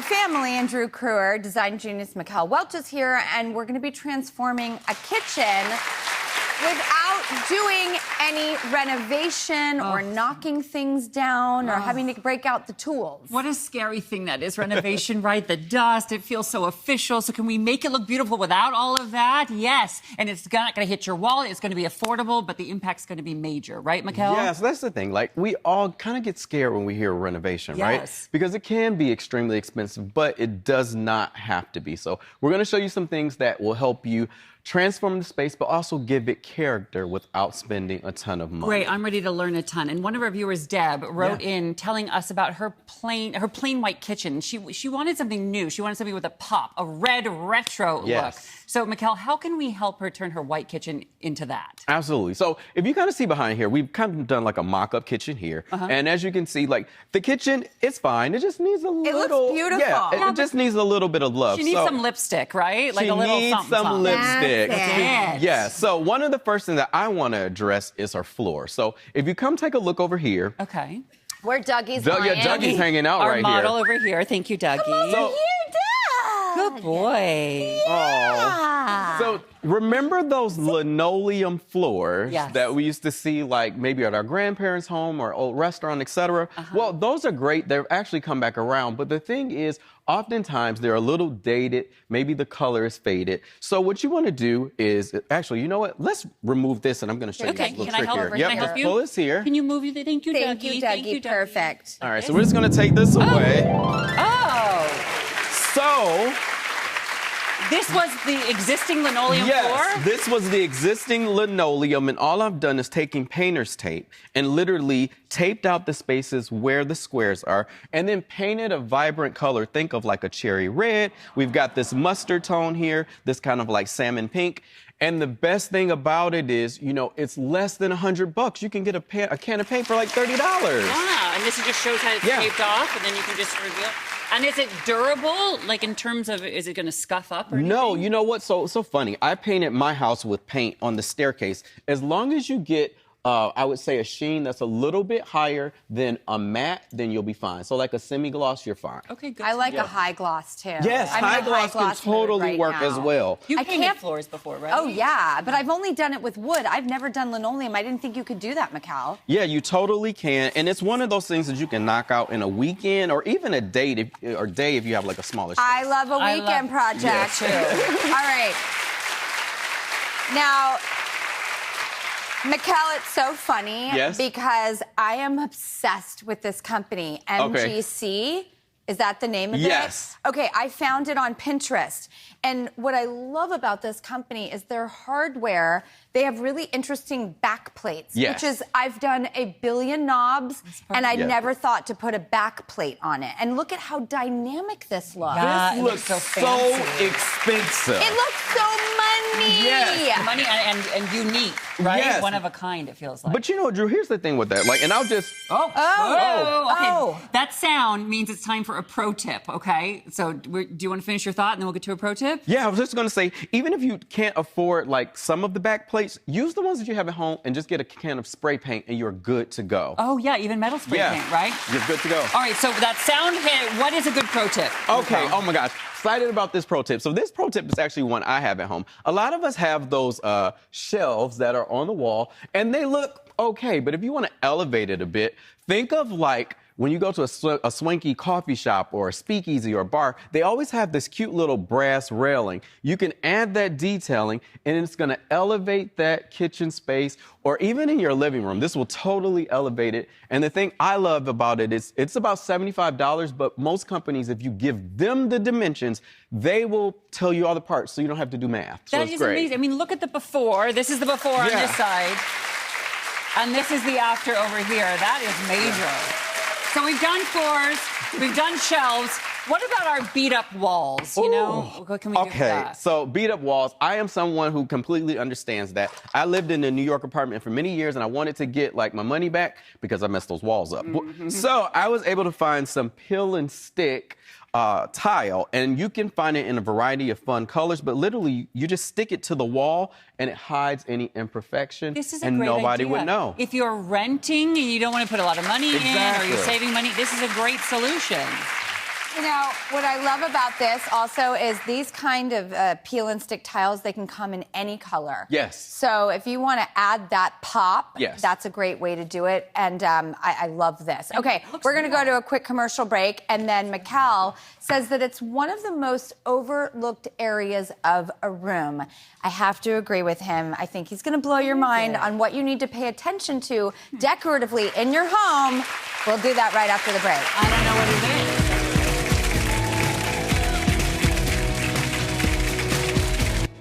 family and Drew Crewer, design genius Mikel Welch is here, and we're going to be transforming a kitchen without doing any renovation or knocking things down or having to break out the tools. What a scary thing that is, renovation, right? The dust, it feels so official. So can we make it look beautiful without all of that? Yes. And it's not going to hit your wallet. It's going to be affordable, but the impact's going to be major, right, Mikel? Yes, that's the thing. Like, we all kind of get scared when we hear renovation, right? Yes. Because it can be extremely expensive, but it does not have to be. So we're going to show you some things that will help you transform the space, but also give it character without spending a ton of money. Great, I'm ready to learn a ton. And one of our viewers, Deb, wrote in telling us about her plain white kitchen. She wanted something new. She wanted something with a pop, a red retro look. So, Mikel, how can we help her turn her white kitchen into that? Absolutely. So if you kind of see behind here, we've kind of done like a mock-up kitchen here. And as you can see, like, the kitchen, it's fine. It just needs a little... It looks beautiful. Yeah, it just needs a little bit of love. She needs some lipstick, right? Like a little needs something, some lipstick. That's it. Yeah, so one of the first things that I want to address is her floor. So if you come take a look over here. Okay. Where Dougie's lying. Yeah, Dougie's hanging out right here. Our model over here. Thank you, Dougie. Come over here, Doug. Good boy. Yeah. So remember those linoleum floors that we used to see, like maybe at our grandparents' home or old restaurant, etc. Well, those are great. They've actually come back around. But the thing is, oftentimes they're a little dated. Maybe the color is faded. So what you want to do is, actually, you know what? Let's remove this, and I'm going to show you this little trick here. Can I help you? Pull this here. Can you move you? Thank you, Dougie. Thank you, Dougie. Perfect. All right, so we're just going to take this away. Oh. So... this was the existing linoleum floor? Yes, this was the existing linoleum, and all I've done is taken painter's tape and literally taped out the spaces where the squares are and then painted a vibrant color. Think of like a cherry red. We've got this mustard tone here, this kind of like salmon pink. And the best thing about it is, you know, it's less than $100. You can get a can of paint for like $30. Wow, and this just shows how it's taped off, and then you can just reveal. And is it durable? Like in terms of, is it going to scuff up or anything? No, you know what's so funny? I painted my house with paint on the staircase. As long as you get, I would say, a sheen that's a little bit higher than a matte, then you'll be fine. So like a semi-gloss, you're fine. Okay, good. I like a high gloss, too. Yes, high gloss can totally work as well. You painted floors before, right? Oh, yeah, but I've only done it with wood. I've never done linoleum. I didn't think you could do that, Mikel. Yeah, you totally can. And it's one of those things that you can knock out in a weekend or even a day if you have like a smaller space. I love a weekend project. Yeah, too. All right. Now... Mikel, it's so funny because I am obsessed with this company, MGC. Is that the name of it? Yes. Okay, I found it on Pinterest. And what I love about this company is their hardware. They have really interesting back plates, which is, I've done a billion knobs, and I never thought to put a back plate on it. And look at how dynamic this looks. This looks so expensive. It looks so money. Yes. Money and unique, right? Yes. One of a kind, it feels like. But you know, Drew, here's the thing with that. Like, and I'll just... Okay. That sound means it's time for a pro tip, okay? So do you want to finish your thought, and then we'll get to a pro tip? Yeah, I was just going to say, even if you can't afford, like, some of the back plates, use the ones that you have at home and just get a can of spray paint, and you're good to go. Oh, yeah, even metal spray paint, right? You're good to go. All right, so that sound hit, what is a good pro tip? Okay, oh my gosh. Excited about this pro tip. So this pro tip is actually one I have at home. A lot of us have those shelves that are on the wall, and they look okay, but if you want to elevate it a bit, think of like when you go to a swanky coffee shop or a speakeasy or a bar, they always have this cute little brass railing. You can add that detailing, and it's going to elevate that kitchen space, or even in your living room. This will totally elevate it. And the thing I love about it is it's about $75, but most companies, if you give them the dimensions, they will tell you all the parts, so you don't have to do math. So that is amazing. I mean, look at the before. This is the before on this side. And this is the after over here. That is major. So we've done floors, we've done shelves. What about our beat-up walls? You know, what can we do for that? Okay, so beat-up walls. I am someone who completely understands that. I lived in a New York apartment for many years, and I wanted to get like my money back because I messed those walls up. So I was able to find some peel and stick tile, and you can find it in a variety of fun colors, but literally you just stick it to the wall and it hides any imperfection. This is a and great nobody idea. would know. If you're renting and you don't want to put a lot of money in, or you're saving money, this is a great solution. You know, what I love about this also is these kind of peel and stick tiles, they can come in any color. Yes. So if you want to add that pop, yes, that's a great way to do it. And I love this. Okay, we're going to go to a quick commercial break. And then Mikel says that it's one of the most overlooked areas of a room. I have to agree with him. I think he's going to blow your mind on what you need to pay attention to decoratively in your home. We'll do that right after the break. I don't know what it is.